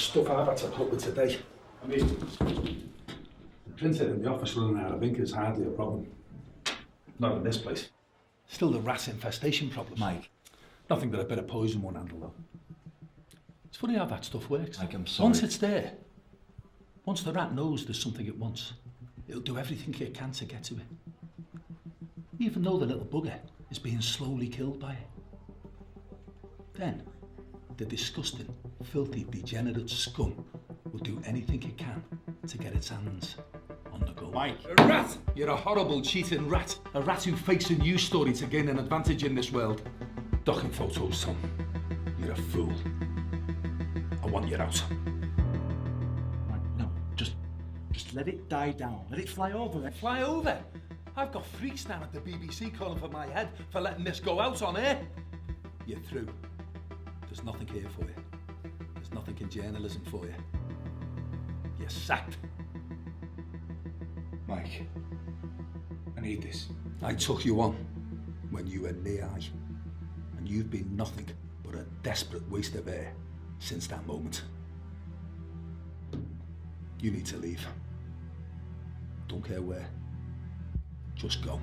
stuff I've had to cope with today. I mean, the printer in the office running out of ink is hardly a problem. Not in this place. Still the rat infestation problem. Mike. Nothing that a bit of poison won't handle, though. It's funny how that stuff works. Mike, I'm sorry. Once it's there, once the rat knows there's something it wants, it'll do everything it can to get to it. Even though the little bugger is being slowly killed by it. Then, the disgusting, filthy, degenerate scum will do anything it can to get its hands on the go. Mike! A rat! You're a horrible, cheating rat. A rat who fakes a news story to gain an advantage in this world. Docking photos, Tom. You're a fool. I want you out. Mike, no. Just let it die down. Let it fly over. Fly over? I've got freaks down at the BBC calling for my head for letting this go out on air. You're through. There's nothing here for you. There's nothing in journalism for you. You're sacked. Mike, I need this. I took you on when you were knee-high, and you've been nothing but a desperate waste of air since that moment. You need to leave. Don't care where. Just go.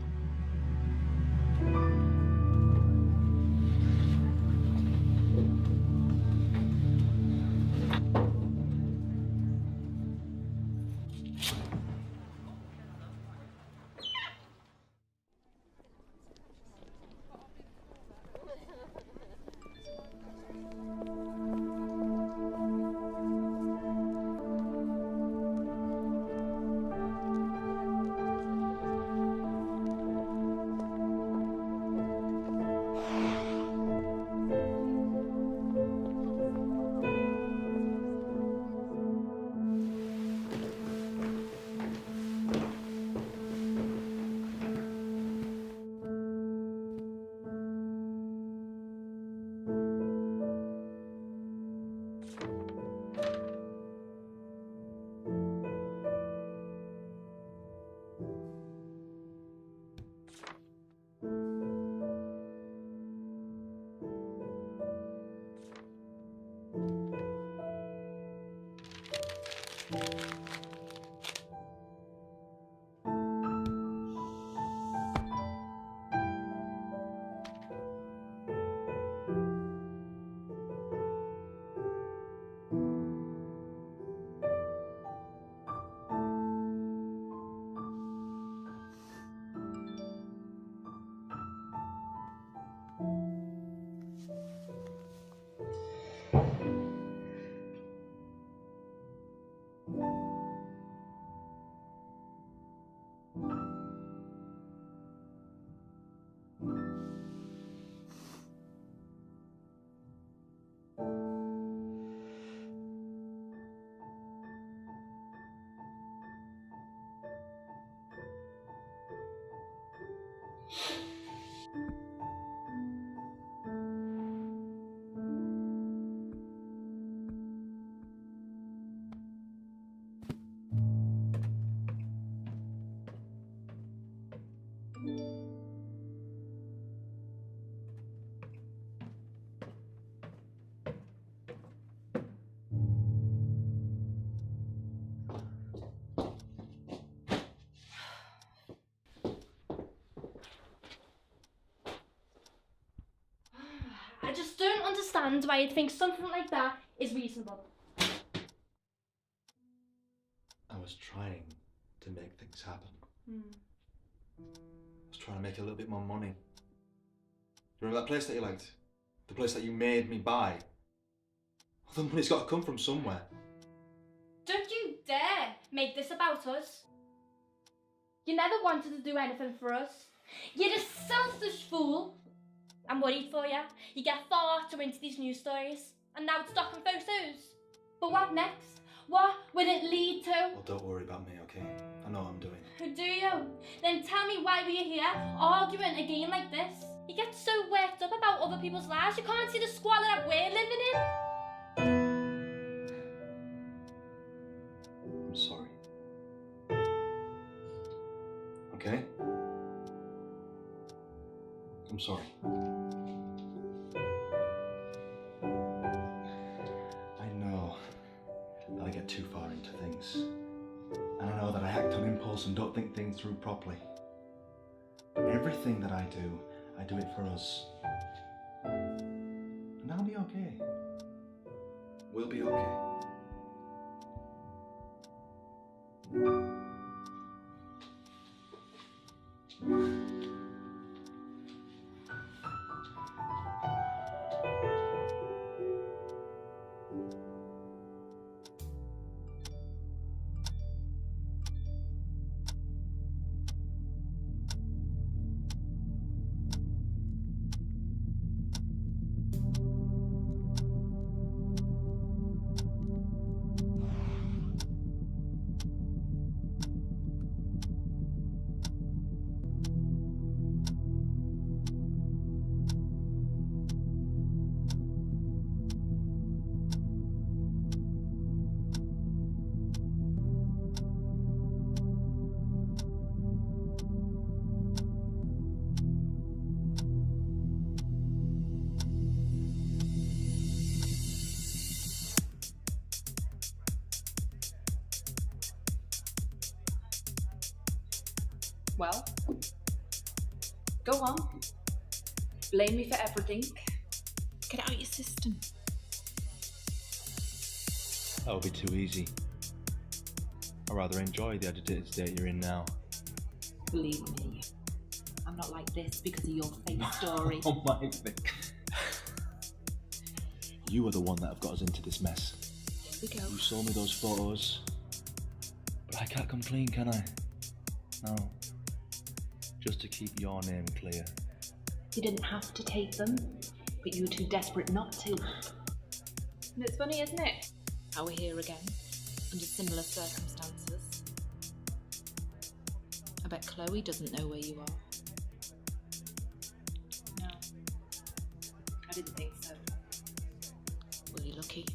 I just don't understand why you'd think something like that is reasonable. I was trying to make things happen. I was trying to make a little bit more money. You remember that place that you liked? The place that you made me buy? Well, the money's got to come from somewhere. Don't you dare make this about us. You never wanted to do anything for us. You're a selfish fool. I'm worried for you. You get far too into these news stories, and now it's docking photos. But what next? What will it lead to? Well, don't worry about me, okay? I know what I'm doing. Do you? Then tell me why we're here, arguing again like this. You get so worked up about other people's lives, you can't see the squalor that we're living in. I'm sorry. Okay? I'm sorry. I know. get too far into things. And I know that I act on impulse and don't think things through properly. But everything that I do it for us. And I'll be okay. We'll be okay. Well, go on. Blame me for everything. Get it out your system. That would be too easy. I rather enjoy the agitated state you're in now. Believe me, I'm not like this because of your fake story. Oh my thing. You are the one that have got us into this mess. Here we go. You sold me those photos, but I can't come clean, can I? No. Just to keep your name clear. You didn't have to take them, but you were too desperate not to. And it's funny, isn't it? How we're here again, under similar circumstances. I bet Chloe doesn't know where you are. No, I didn't think so. Well, you're lucky.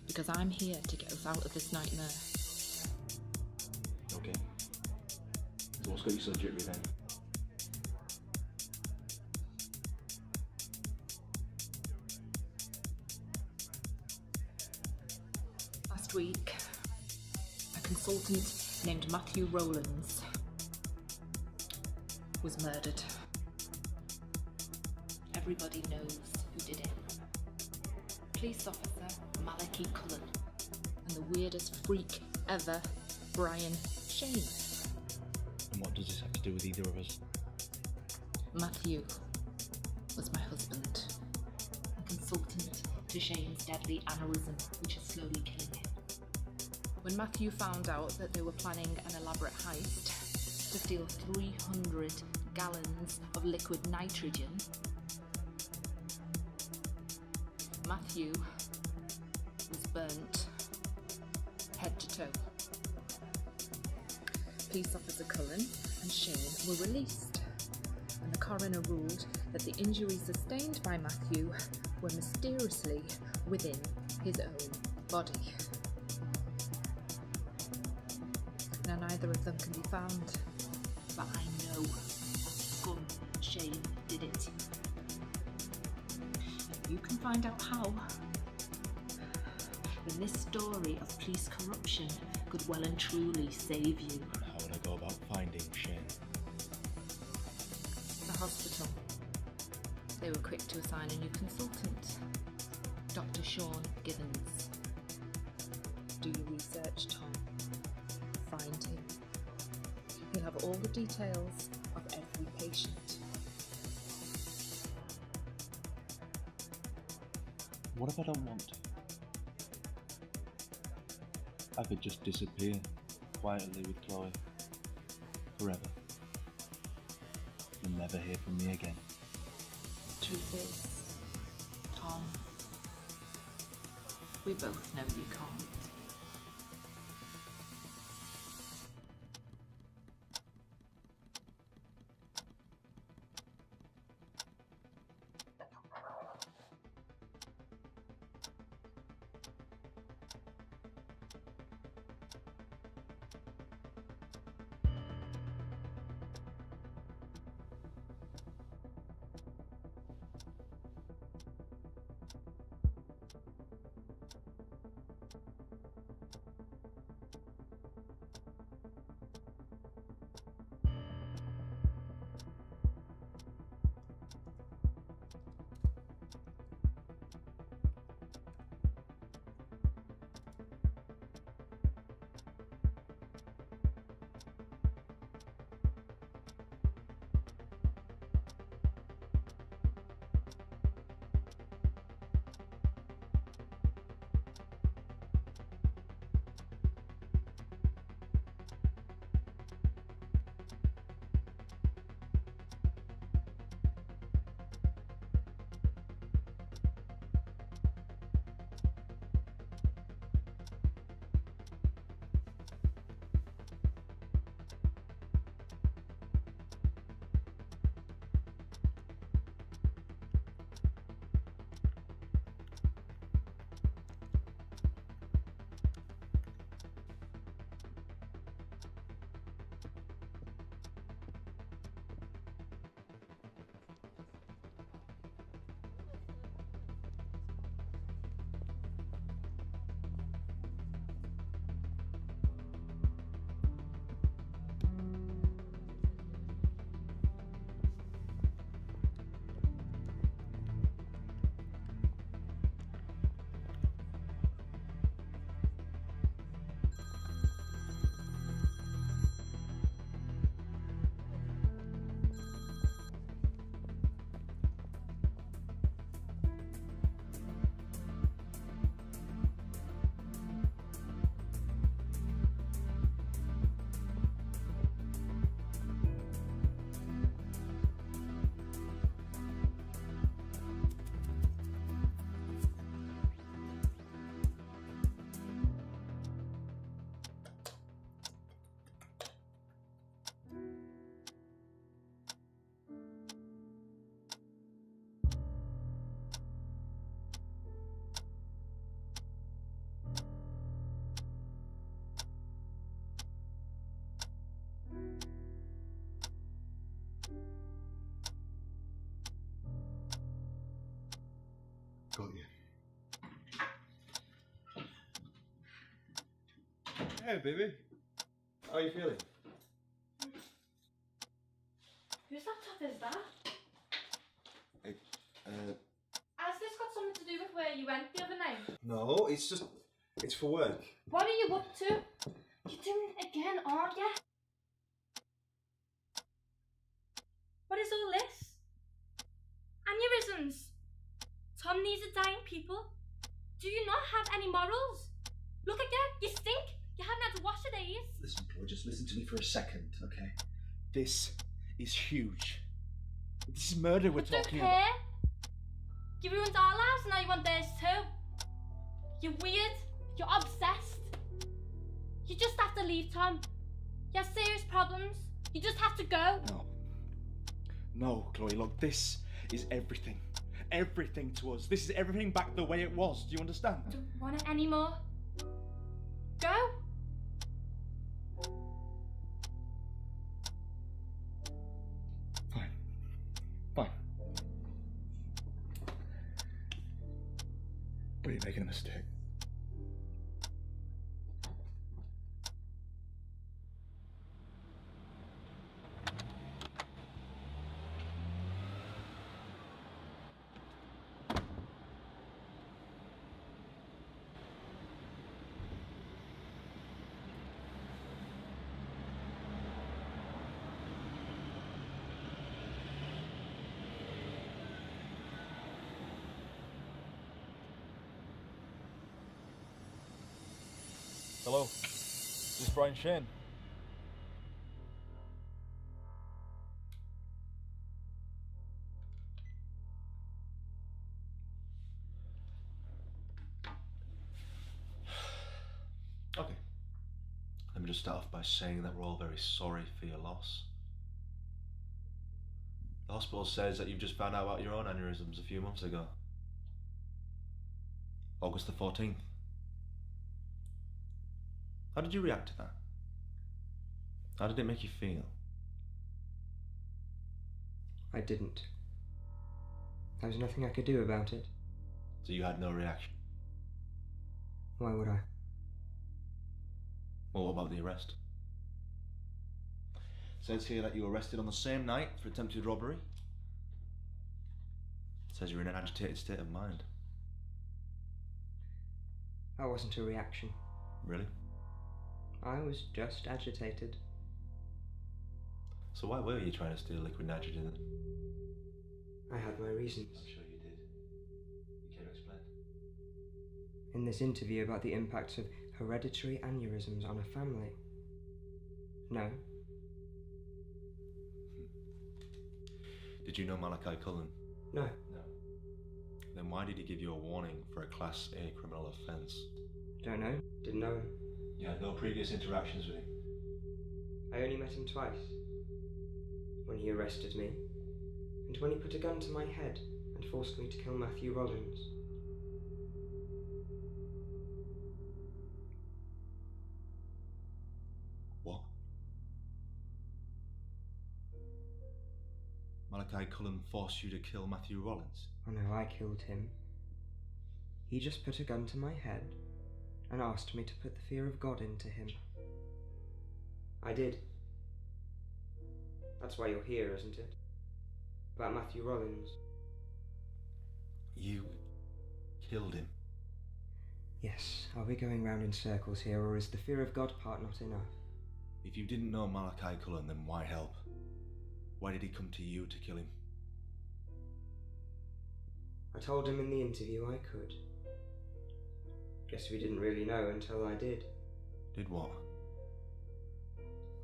Because I'm here to get us out of this nightmare. Okay. So what's got you so jittery then? Last week, a consultant named Matthew Rowlands was murdered. Everybody knows who did it. Police officer Malachi Cullen and the weirdest freak ever, Brian Shane. And what does this have to do with either of us? Matthew was my husband, a consultant to Shane's deadly aneurysm, which is slowly killing him. When Matthew found out that they were planning an elaborate heist to steal 300 gallons of liquid nitrogen, Matthew was burnt head to toe. Police officer Cullen and Shane were released, and the coroner ruled that the injuries sustained by Matthew were mysteriously within his own body. Now neither of them can be found, but I know that scum Shane did it. If you can find out how, then this story of police corruption could well and truly save you. How would I go about finding Shane? The hospital. They were quick to assign a new consultant, Dr. Sean Givens. Do your research, Tom. Find him. He'll have all the details of every patient. What if I don't want to? I could just disappear quietly with Chloe. Forever. You'll never hear from me again. The truth is, Tom, we both know you can't. Hey, baby. How are you feeling? Whose laptop is that? Hey, Has this got something to do with where you went the other night? no, it's for work. What are you up to? You're doing it again, aren't you? What is all this? Aneurysms. Tom needs a dying people. Do you not have any morals? Look at you, you stink. You haven't had to wash your days. Listen, Chloe, just listen to me for a second, okay? This is huge. This is murder we're I don't talking care. about. You ruined our lives and now you want theirs too. You're weird. You're obsessed. You just have to leave, Tom. You have serious problems. You just have to go. No, Chloe, look, this is everything. Everything to us. This is everything back the way it was. Do you understand? I don't want it anymore. Go. Fine. But you're making a mistake. Hello, this is Brian Shane. Okay. Let me just start off by saying that we're all very sorry for your loss. The hospital says that you've just found out about your own aneurysms a few months ago. August the 14th. How did you react to that? How did it make you feel? I didn't. There was nothing I could do about it. So you had no reaction? Why would I? Well, what about the arrest? It says here that you were arrested on the same night for attempted robbery. It says you're in an agitated state of mind. That wasn't a reaction. Really? I was just agitated. So why were you trying to steal liquid nitrogen then? I had my reasons. I'm sure you did. You care to explain? In this interview about the impact of hereditary aneurysms on a family. No. Did you know Malachi Cullen? No. No. Then why did he give you a warning for a Class A criminal offence? Don't know. Didn't know him. You had no previous interactions with him? I only met him twice. When he arrested me, and when he put a gun to my head and forced me to kill Matthew Rollins. What? Malachi Cullen forced you to kill Matthew Rollins? Oh no, I killed him. He just put a gun to my head and asked me to put the fear of God into him. I did. That's why you're here, isn't it? About Matthew Rollins. You killed him? Yes, are we going round in circles here, or is the fear of God part not enough? If you didn't know Malachi Cullen, then why help? Why did he come to you to kill him? I told him in the interview I could. Guess we didn't really know until I did. Did what?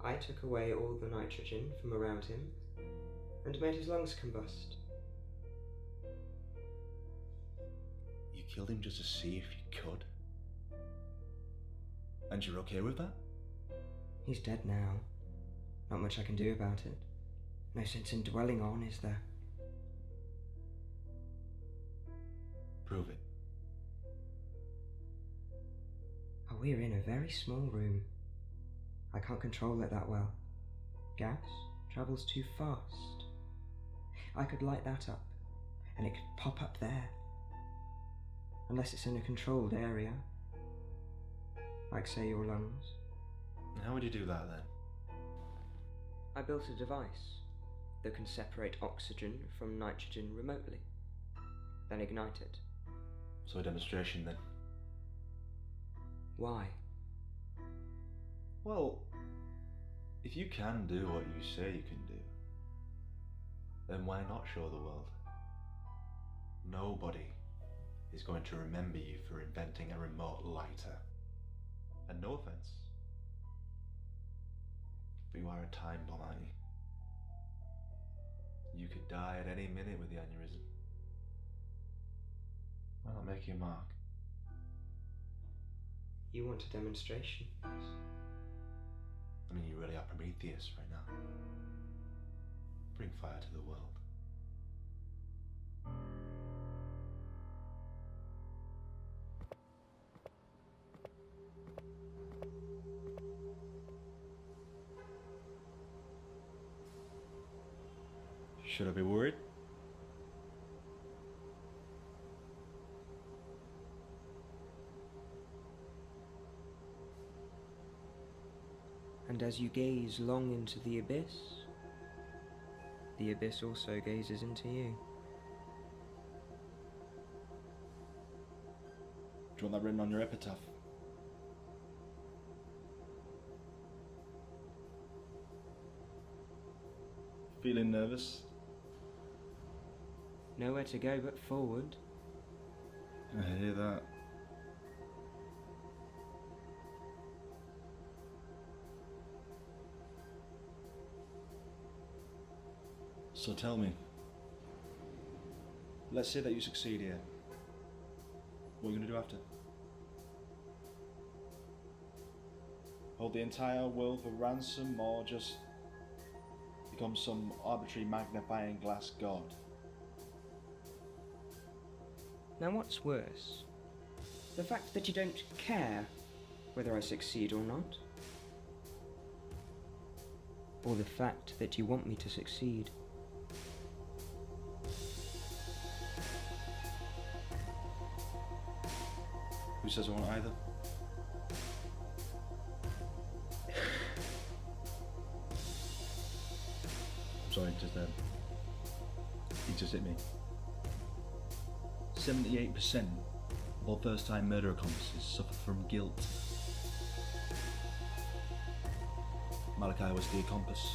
I took away all the nitrogen from around him and made his lungs combust. You killed him just to see if you could? And you're okay with that? He's dead now. Not much I can do about it. No sense in dwelling on, is there? Prove it. Oh, we're in a very small room. I can't control it that well. Gas travels too fast. I could light that up, and it could pop up there. Unless it's in a controlled area. Like, say, your lungs. How would you do that then? I built a device that can separate oxygen from nitrogen remotely, then ignite it. So a demonstration then? Why? Well, if you can do what you say you can do, then why not show the world? Nobody is going to remember you for inventing a remote lighter. And no offence, but you are a time bomb, aren't you? You could die at any minute with the aneurysm. Why not make your mark? You want a demonstration? I mean, you really are Prometheus right now. Bring fire to the world. Should I be worried? And as you gaze long into the abyss also gazes into you. Do you want that written on your epitaph? Feeling nervous? Nowhere to go but forward. I hear that. So tell me, let's say that you succeed here. What are you going to do after? Hold the entire world for ransom, or just become some arbitrary magnifying glass god? Now what's worse? The fact that you don't care whether I succeed or not? Or the fact that you want me to succeed? Who says I want either? I'm sorry, he just hit me. 78% of all first-time murder accomplices suffer from guilt. Malachi was the accomplice.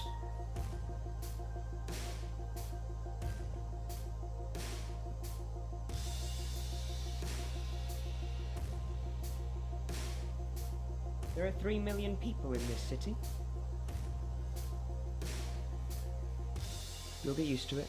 There are 3 million people in this city. You'll get used to it.